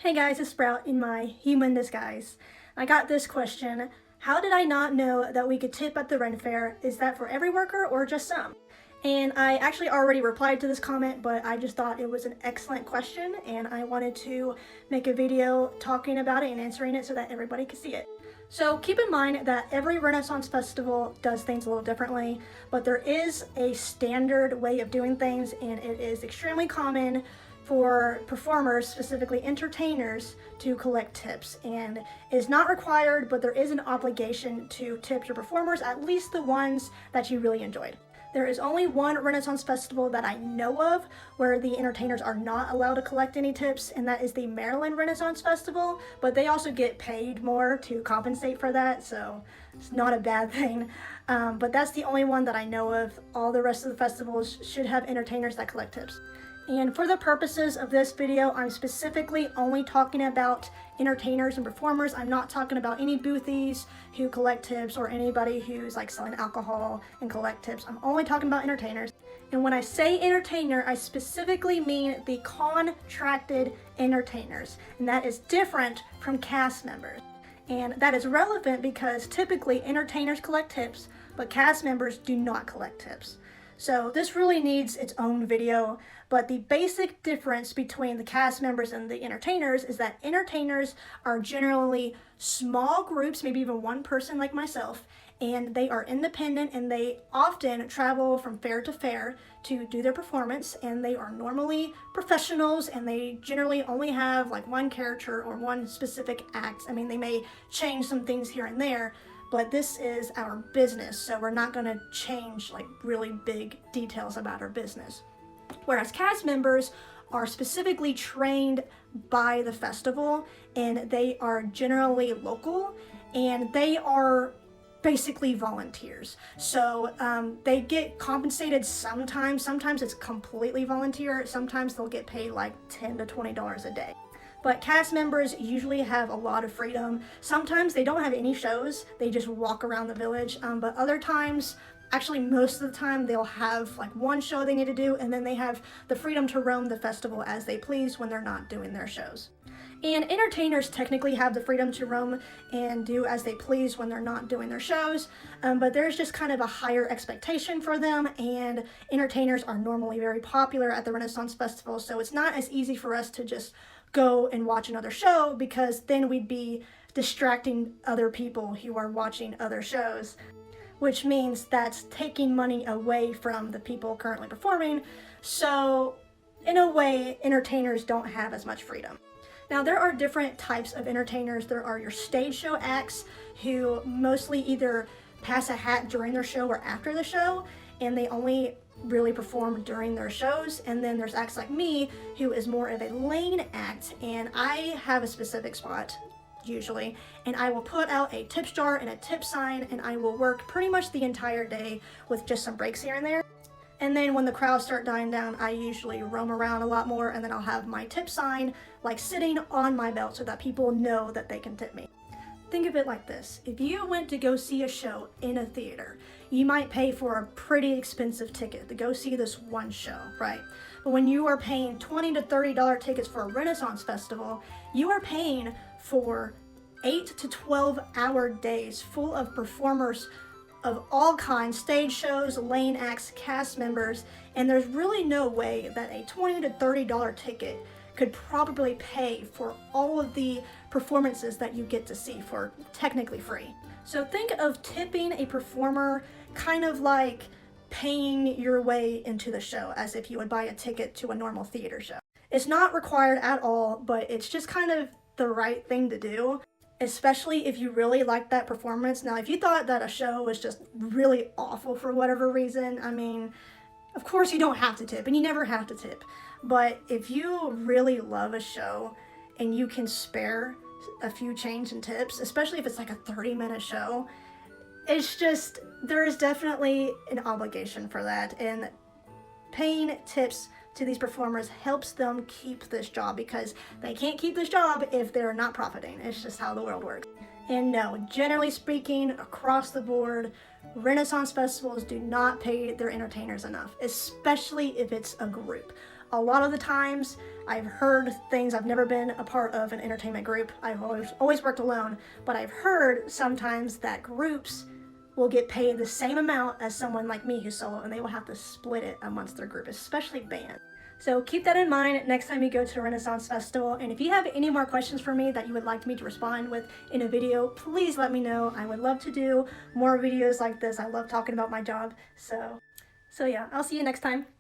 Hey guys, it's Sprout in my human disguise. I got this question. How did I not know that we could tip at the Ren Fair? Is that for every worker or just some? And I actually already replied to this comment, but I just thought it was an excellent question and I wanted to make a video talking about it and answering it so that everybody could see it. So keep in mind that every Renaissance festival does things a little differently, but there is a standard way of doing things, and it is extremely common for performers, specifically entertainers, to collect tips. And it is not required, but there is an obligation to tip your performers, at least the ones that you really enjoyed. There is only one Renaissance festival that I know of where the entertainers are not allowed to collect any tips, and that is the Maryland Renaissance Festival, but they also get paid more to compensate for that, so it's not a bad thing. But that's the only one that I know of. All the rest of the festivals should have entertainers that collect tips. And for the purposes of this video, I'm specifically only talking about entertainers and performers. I'm not talking about any boothies who collect tips or anybody who's like selling alcohol and collect tips. I'm only talking about entertainers. And when I say entertainer, I specifically mean the contracted entertainers. And that is different from cast members. And that is relevant because typically entertainers collect tips, but cast members do not collect tips. So this really needs its own video, but the basic difference between the cast members and the entertainers is that entertainers are generally small groups, maybe even one person like myself, and they are independent and they often travel from fair to fair to do their performance, and they are normally professionals and they generally only have like one character or one specific act. I mean, they may change some things here and there, but this is our business, so we're not going to change like really big details about our business. Whereas cast members are specifically trained by the festival, and they are generally local, and they are basically volunteers. So they get compensated sometimes it's completely volunteer, sometimes they'll get paid like $10 to $20 a day. But cast members usually have a lot of freedom. Sometimes they don't have any shows, they just walk around the village, but other times, actually most of the time, they'll have like one show they need to do, and then they have the freedom to roam the festival as they please when they're not doing their shows. And entertainers technically have the freedom to roam and do as they please when they're not doing their shows, but there's just kind of a higher expectation for them, and entertainers are normally very popular at the Renaissance Festival, so it's not as easy for us to just go and watch another show, because then we'd be distracting other people who are watching other shows, which means that's taking money away from the people currently performing. So in a way, entertainers don't have as much freedom. Now, there are different types of entertainers. There are your stage show acts who mostly either pass a hat during their show or after the show, and they only really perform during their shows. And then there's acts like me, who is more of a lane act, and I have a specific spot usually, and I will put out a tip jar and a tip sign, and I will work pretty much the entire day with just some breaks here and there. And then when the crowds start dying down, I usually roam around a lot more, and then I'll have my tip sign like sitting on my belt so that people know that they can tip me. Think of it like this. If you went to go see a show in a theater, you might pay for a pretty expensive ticket to go see this one show, right? But when you are paying $20 to $30 tickets for a Renaissance festival, you are paying for 8 to 12 hour days full of performers of all kinds, stage shows, lane acts, cast members, and there's really no way that a $20 to $30 ticket could probably pay for all of the performances that you get to see for technically free. So think of tipping a performer kind of like paying your way into the show, as if you would buy a ticket to a normal theater show. It's not required at all, but it's just kind of the right thing to do, especially if you really like that performance. Now, if you thought that a show was just really awful for whatever reason, I mean, of course you don't have to tip, and you never have to tip. But if you really love a show and you can spare a few change in tips, especially if it's like a 30-minute show, it's just, there is definitely an obligation for that. And paying tips to these performers helps them keep this job, because they can't keep this job if they're not profiting. It's just how the world works. And no, generally speaking, across the board, Renaissance festivals do not pay their entertainers enough, especially if it's a group. a lot of the times I've heard things. I've never been a part of an entertainment group. I've always worked alone, but I've heard sometimes that groups will get paid the same amount as someone like me who's solo, and they will have to split it amongst their group, especially bands. So keep that in mind next time you go to the Renaissance Festival, and if you have any more questions for me that you would like me to respond with in a video, please let me know. I would love to do more videos like this. I love talking about my job. So yeah, I'll see you next time.